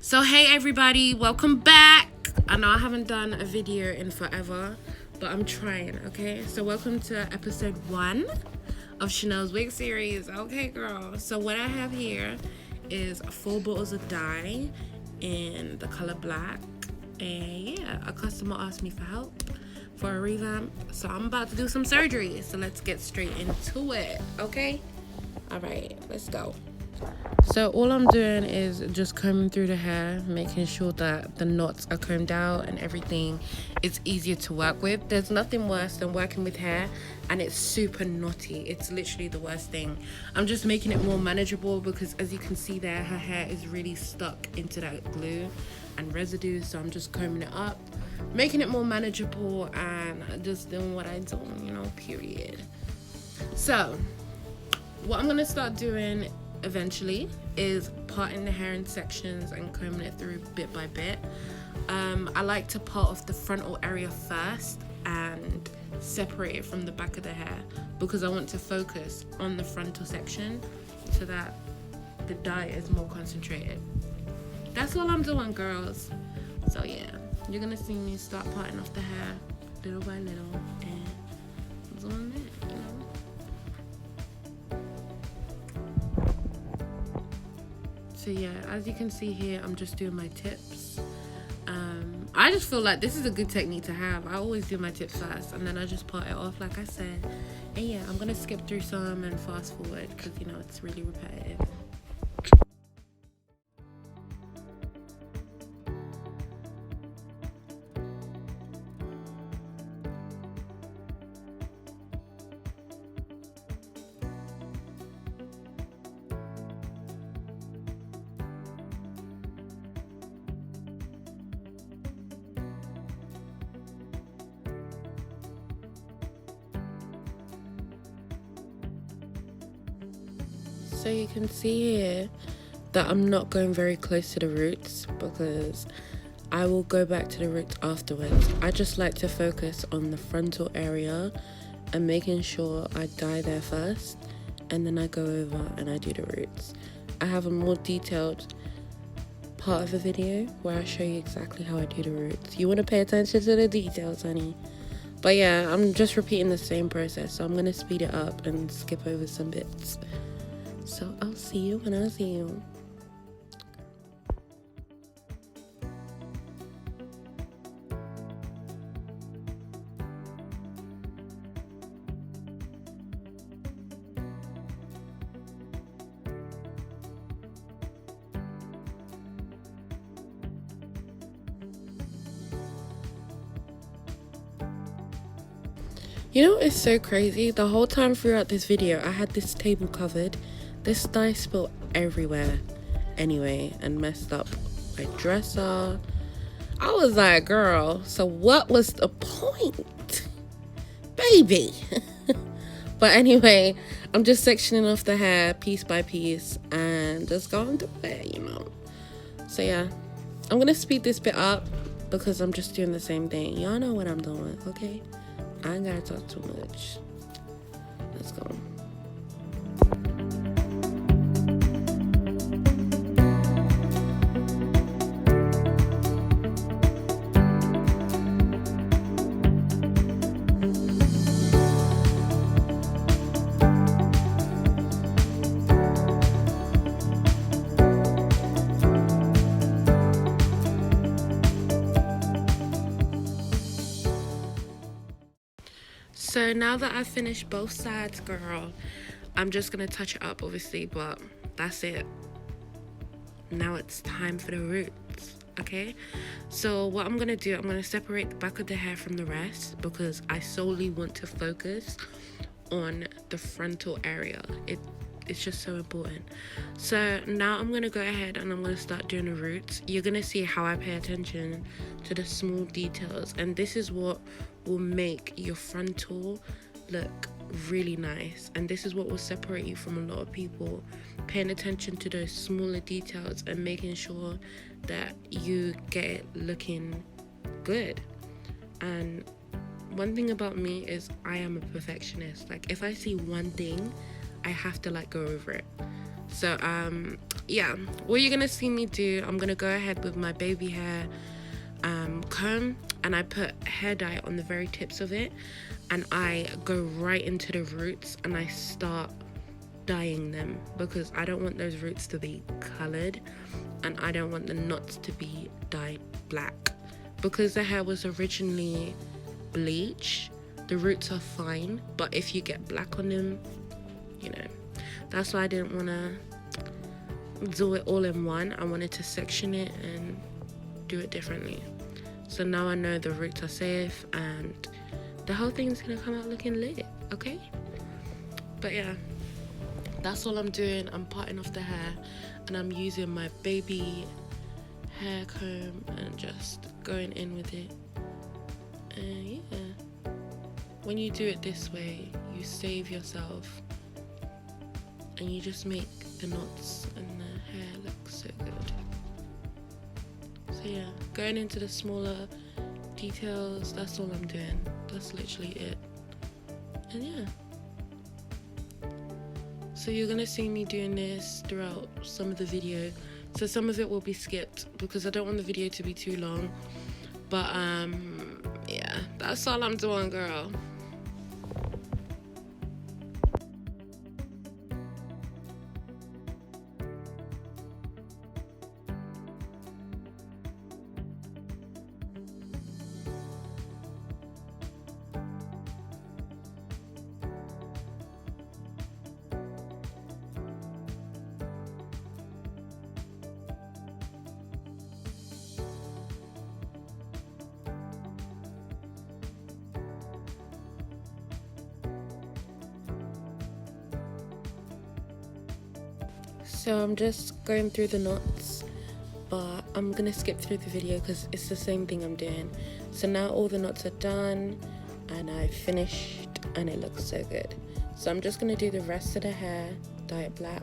So hey everybody, welcome back. I know I haven't done a video in forever, but I'm trying, okay? So welcome to episode 1 of Channell's Wig series. Okay girl, so what I have here is 4 bottles of dye in the color black, and yeah, a customer asked me for help for a revamp, so I'm about to do some surgery, so let's get straight into it, okay? All right, let's go. So all I'm doing is just combing through the hair, making sure that the knots are combed out and everything is easier to work with. There's nothing worse than working with hair and it's super knotty. It's literally the worst thing. I'm just making it more manageable because, as you can see there, her hair is really stuck into that glue and residue. So I'm just combing it up, making it more manageable, and just doing what I do, period. So what I'm gonna start doing eventually is parting the hair in sections and combing it through bit by bit. I like to part off the frontal area first and separate it from the back of the hair because I want to focus on the frontal section so that the dye is more concentrated. That's all I'm doing, girls. So yeah, you're gonna see me start parting off the hair little by little and doing that, So yeah, as you can see here, I'm just doing my tips. I just feel like this is a good technique to have. I always do my tips first and then I just part it off like I said. And yeah, I'm gonna skip through some and fast forward because it's really repetitive. So you can see here that I'm not going very close to the roots because I will go back to the roots afterwards. I just like to focus on the frontal area and making sure I dye there first, and then I go over and I do the roots. I have a more detailed part of the video where I show you exactly how I do the roots. You want to pay attention to the details, honey. But yeah, I'm just repeating the same process, so I'm going to speed it up and skip over some bits. So I'll see you when I see you. It's so crazy. The whole time throughout this video, I had this table covered. This dye spilled everywhere anyway and messed up my dresser. I was like, girl, so what was the point? Baby. But anyway, I'm just sectioning off the hair piece by piece and just going through it, So yeah, I'm going to speed this bit up because I'm just doing the same thing. Y'all know what I'm doing, okay? I ain't gotta talk too much. Let's go. So now that I've finished both sides, girl, I'm just gonna touch it up, obviously, but that's it. Now it's time for the roots, okay? So what I'm gonna do, I'm gonna separate the back of the hair from the rest because I solely want to focus on the frontal area. It's just so important. So now I'm gonna go ahead and I'm gonna start doing the roots. You're gonna see how I pay attention to the small details, and this is what will make your frontal look really nice, and this is what will separate you from a lot of people, paying attention to those smaller details and making sure that you get it looking good. And one thing about me is I am a perfectionist. Like, if I see one thing, I have to go over it. So yeah, what you're gonna see me do, I'm gonna go ahead with my baby hair comb, and I put hair dye on the very tips of it, and I go right into the roots and I start dyeing them, because I don't want those roots to be colored and I don't want the knots to be dyed black. Because the hair was originally bleach, the roots are fine, but if you get black on them, you know, that's why I didn't want to do it all in one. I wanted to section it and do it differently. So now I know the roots are safe and the whole thing's gonna come out looking lit, okay? But yeah, that's all I'm doing. I'm parting off the hair and I'm using my baby hair comb and just going in with it. And yeah, when you do it this way, you save yourself and you just make the knots and the hair look so good. So yeah, going into the smaller details, that's all I'm doing. That's literally it. And yeah, so you're gonna see me doing this throughout some of the video. So some of it will be skipped because I don't want the video to be too long. But yeah, that's all I'm doing, girl. So I'm just going through the knots, but I'm gonna skip through the video because it's the same thing I'm doing. So now all the knots are done and I finished and it looks so good. So I'm just gonna do the rest of the hair, dye it black,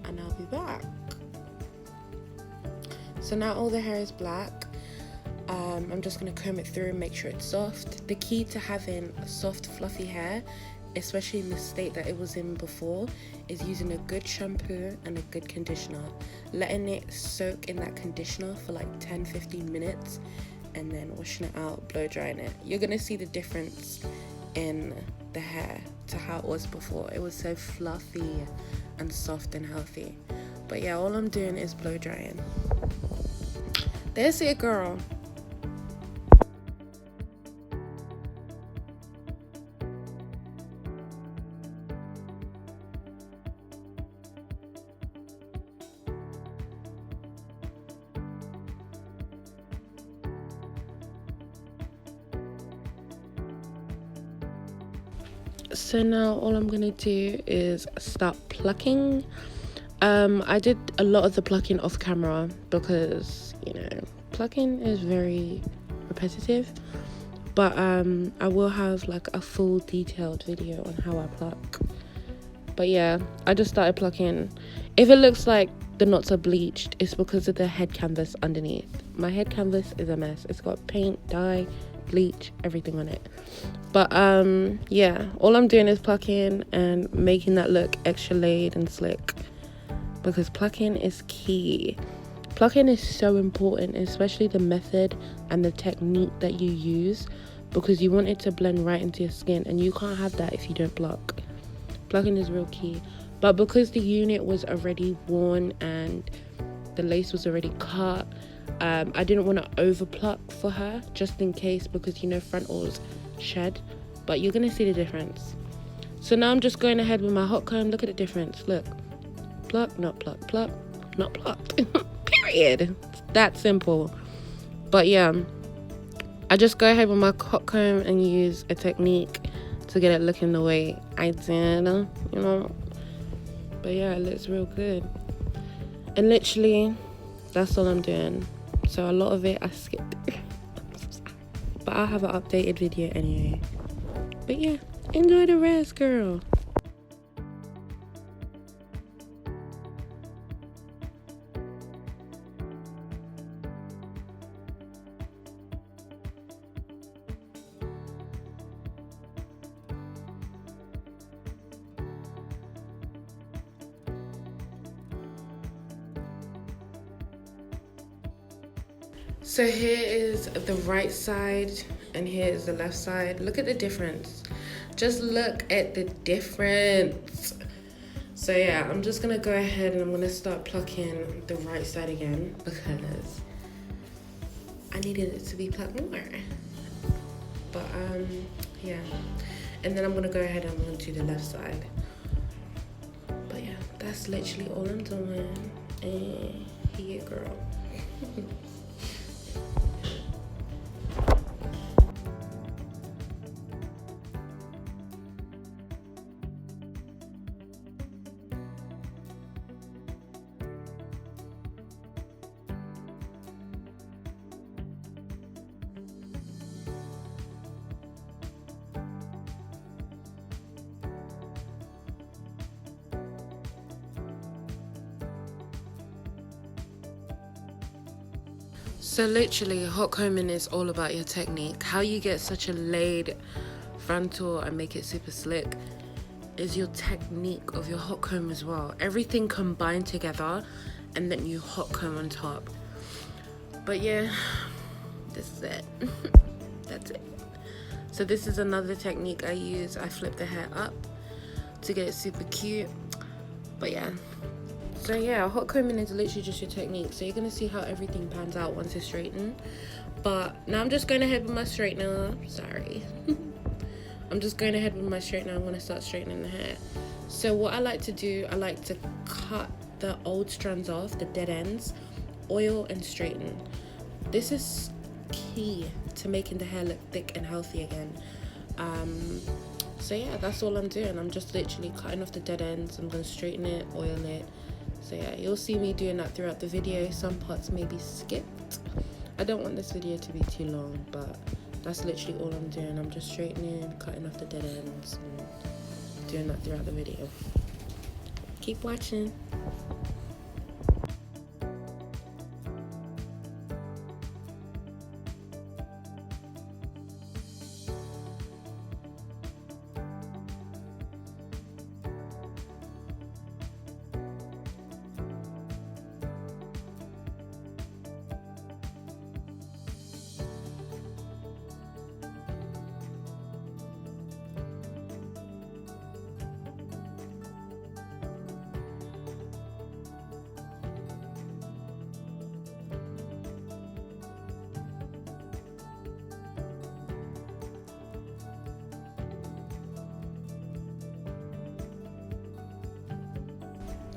and I'll be back. So now all the hair is black. I'm just gonna comb it through and make sure it's soft. The key to having soft, fluffy hair, especially in the state that it was in before, is using a good shampoo and a good conditioner, letting it soak in that conditioner for like 10-15 minutes and then washing it out, blow drying it. You're gonna see the difference in the hair to how it was before. It was so fluffy and soft and healthy. But yeah, all I'm doing is blow drying. There's it, girl. So now all I'm gonna do is start plucking. I did a lot of the plucking off camera because, you know, plucking is very repetitive, but I will have like a full detailed video on how I pluck. But yeah, I just started plucking. If it looks like the knots are bleached, it's because of the head canvas underneath. My head canvas is a mess. It's got paint, dye, bleach, everything on it. But yeah, all I'm doing is plucking and making that look extra laid and slick, because plucking is key. Plucking is so important, especially the method and the technique that you use, because you want it to blend right into your skin, and you can't have that if you don't pluck. Plucking is real key. But because the unit was already worn and the lace was already cut, I didn't want to over pluck for her, just in case, because, you know, frontals shed. But you're gonna see the difference. So now I'm just going ahead with my hot comb. Look at the difference. Look, pluck, not pluck, pluck, not plucked. Period. It's that simple. But yeah, I just go ahead with my hot comb and use a technique to get it looking the way I did, you know. But yeah, it looks real good. And literally, that's all I'm doing. So a lot of it I skipped. But I'll have an updated video anyway. But yeah, enjoy the rest, girl. So here is the right side and here is the left side. Look at the difference. Just look at the difference. So yeah, I'm just gonna go ahead and I'm gonna start plucking the right side again because I needed it to be plucked more. But yeah. And then I'm gonna go ahead and I'm gonna do the left side. But yeah, that's literally all I'm doing. And yeah, girl. So literally, hot combing is all about your technique. How you get such a laid frontal and make it super slick is your technique of your hot comb as well. Everything combined together and then you hot comb on top. But yeah, this is it. That's it. So this is another technique I use. I flip the hair up to get it super cute. But yeah. So yeah, hot combing is literally just your technique. So you're gonna see how everything pans out once it's straightened. But now I'm just going ahead with my straightener. Sorry. I'm just going ahead with my straightener. I'm gonna start straightening the hair. So what I like to do, I like to cut the old strands off, the dead ends, oil and straighten. This is key to making the hair look thick and healthy again. So yeah, that's all I'm doing. I'm just literally cutting off the dead ends. I'm gonna straighten it, oil it. So yeah, you'll see me doing that throughout the video. Some parts may be skipped. I don't want this video to be too long, but that's literally all I'm doing. I'm just straightening, cutting off the dead ends, and doing that throughout the video. Keep watching.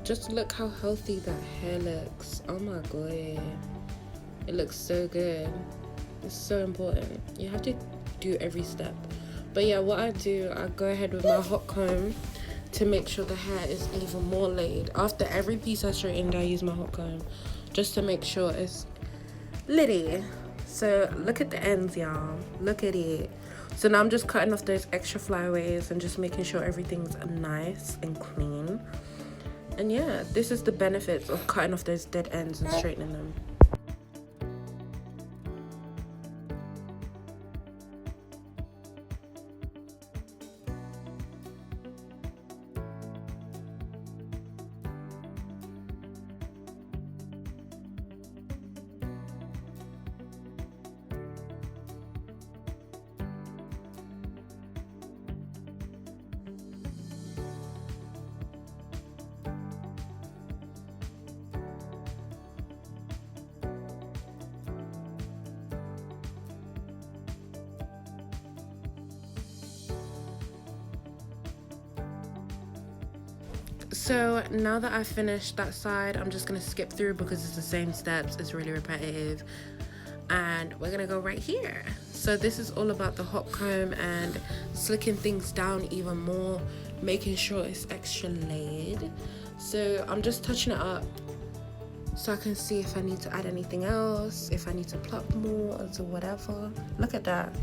Just look how healthy that hair looks. Oh my god. It looks so good. It's so important. You have to do every step. But yeah, what I do, I go ahead with my hot comb to make sure the hair is even more laid. After every piece I straightened, I use my hot comb just to make sure it's litty. So look at the ends, y'all. Look at it. So now I'm just cutting off those extra flyaways and just making sure everything's nice and clean. And yeah, this is the benefits of cutting off those dead ends and straightening them. So now that I've finished that side, I'm just gonna skip through because it's the same steps. It's really repetitive, and we're gonna go right here. So this is all about the hot comb and slicking things down even more, making sure it's extra laid. So I'm just touching it up so I can see if I need to add anything else, if I need to pluck more or whatever. Look at that.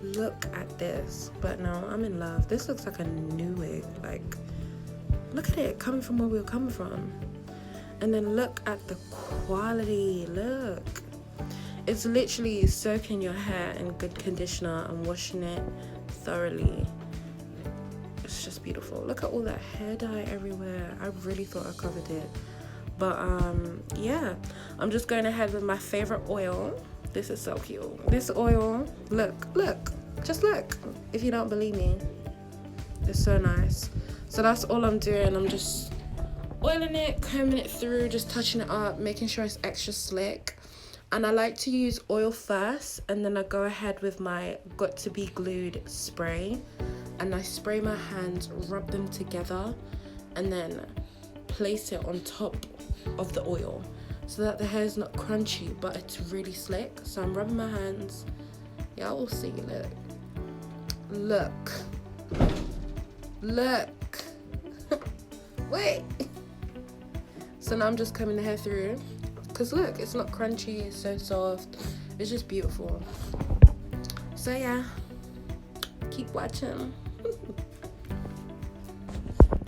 Look at this. But no, I'm in love. This looks like a new wig. Like, look at it coming from where we were coming from. And then look at the quality. Look. It's literally soaking your hair in good conditioner and washing it thoroughly. It's just beautiful. Look at all that hair dye everywhere. I really thought I covered it. But yeah, I'm just going ahead with my favorite oil. This is so cute. This oil, look, just look. If you don't believe me, it's so nice. So that's all I'm doing. I'm just oiling it, combing it through, just touching it up, making sure it's extra slick. And I like to use oil first, and then I go ahead with my Got to Be Glued spray, and I spray my hands, rub them together, and then place it on top of the oil so that the hair is not crunchy but it's really slick. So I'm rubbing my hands. Y'all will see. Look wait. So now I'm just combing the hair through, because look, it's not crunchy, it's so soft, it's just beautiful. So yeah, keep watching.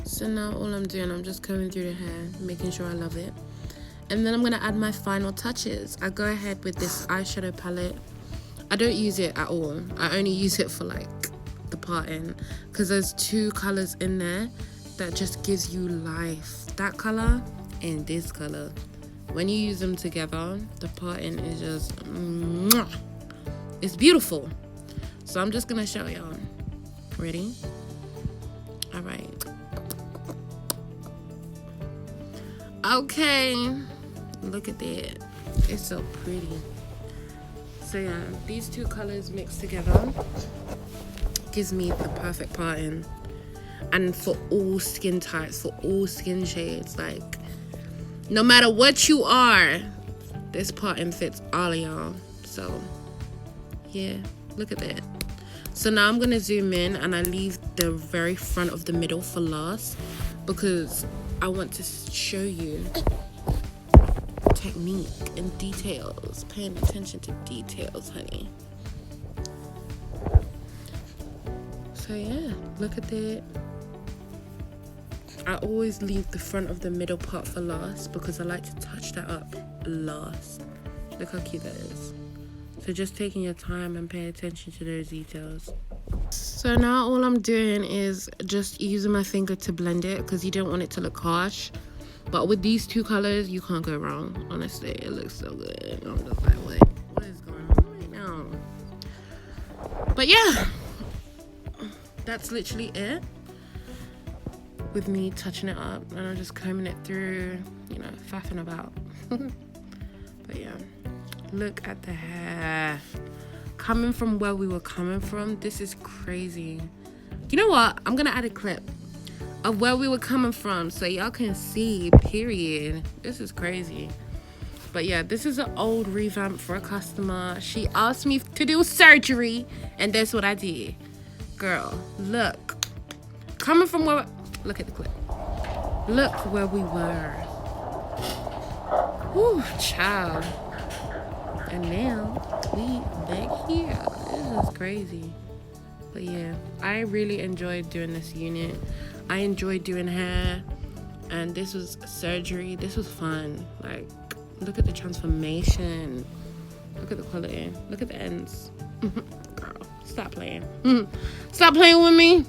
So now all I'm doing, I'm just combing through the hair, making sure I love it. And then I'm going to add my final touches. I go ahead with this eyeshadow palette. I don't use it at all. I only use it for like the parting, because there's two colors in there that just gives you life. That color and this color. When you use them together, the parting is just, it's beautiful. So I'm just going to show y'all. Ready? All right. Okay, look at that. It's so pretty. So yeah, these two colors mixed together gives me the perfect parting. And for all skin types, for all skin shades, like no matter what you are, this parting fits all of y'all. So yeah, look at that. So now I'm gonna zoom in, and I leave the very front of the middle for last, because I want to show you technique and details. Paying attention to details, honey. So yeah, look at that. I always leave the front of the middle part for last, because I like to touch that up last. Look how cute that is. So just taking your time and paying attention to those details. So now all I'm doing is just using my finger to blend it, because you don't want it to look harsh. But with these two colors, you can't go wrong. Honestly, it looks so good. I'm just like, what is going on right now? But yeah, that's literally it. With me touching it up, and I'm just combing it through, you know, faffing about. But yeah, look at the hair. Coming from where we were coming from, this is crazy. You know what? I'm gonna add a clip of where we were coming from so y'all can see, period. This is crazy. But yeah, this is an old revamp for a customer. She asked me to do surgery, and that's what I did. Girl, look. Coming from where, look at the clip. Look where we were. Whew, child. And now we back here. This is crazy. But yeah, I really enjoyed doing this unit. I enjoyed doing hair, and this was surgery. This was fun. Like, look at the transformation. Look at the quality. Look at the ends. Girl, stop playing. Stop playing with me.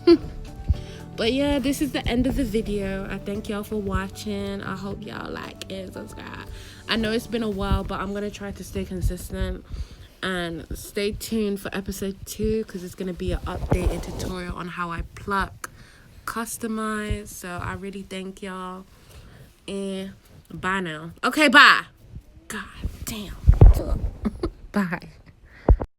But yeah, this is the end of the video. I thank y'all for watching. I hope y'all like and subscribe. I know it's been a while, but I'm going to try to stay consistent. And stay tuned for episode 2, because it's going to be an updated tutorial on how I pluck, customize. So I really thank y'all. And bye now. Okay, bye. God damn. Bye.